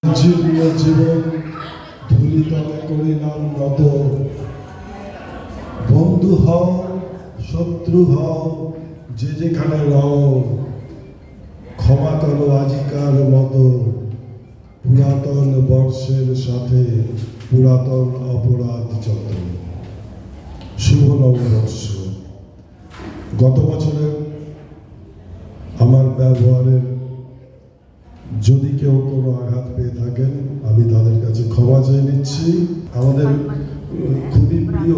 জীবন ধুলিতলে করিলাম নত। বন্ধু হও শত্রু হও যে যেখানে রও, ক্ষমা করো আজিকার মতো পুরাতন বর্ষের সাথে পুরাতন অপরাধ যত। শুভ নববর্ষ। গত বছরের আমার ব্যবহারের যদি কেউ কোনো আঘাত পেয়ে থাকেন আমি তাদের কাছে ক্ষমা চেয়ে নিচ্ছি। আমাদের খুবই প্রিয়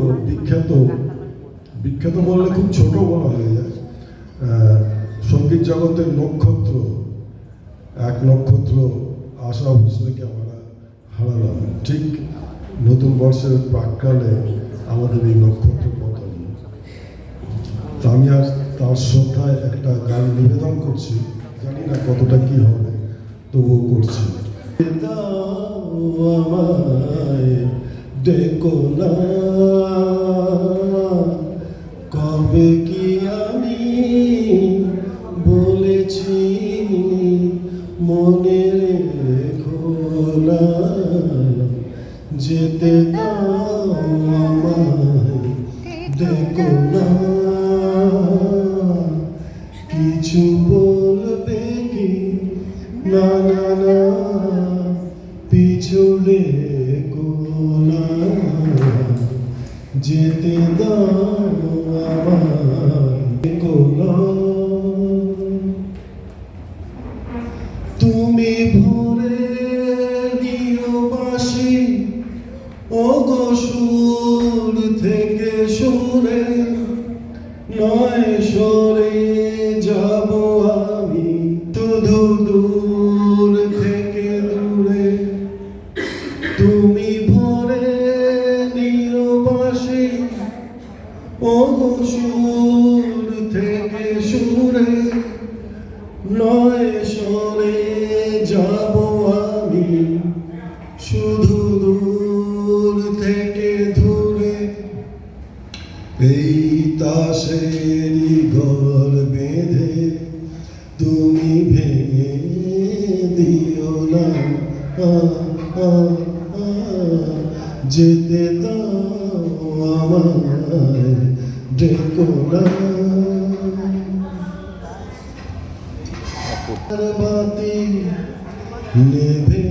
বিখ্যাত বললে খুব ছোট বলা হয়ে যায়, সঙ্গীত জগতের নক্ষত্র, এক নক্ষত্র আশা ভোসলেকে আমরা হারালাম ঠিক নতুন বর্ষের প্রাক্কালে আমাদের এই নক্ষত্র পতন। তা আমি আজ তার শ্রদ্ধায় একটা গান নিবেদন করছি, জানি না কতটা কি হবে, তবুও করছি। আমায় ডেকো না, কবে কি আমি বলেছি মনে রেখো না, যেতে দাও আমায় ডেকো না। কিছু বলবে কি না না না, পিছুড়ে কোনা, যেতে দাও আমায় কোনা। তুমি ভরে দিও বাঁশি ওগো সুর থেকে সুরে, নয় সরে যাব আমি শুধু দূর থেকে দূরে। তুমি ভরে দিও বাঁশি ওগো সুর থেকে সুরে, নয় সরে যাব আমি শুধু দূর থেকে দূরে। এই তাসেরই ঘর বেঁধে তুমি ভেঙে দিও না, যেতে দাও আমায় ডেকো না। বাতি নেভে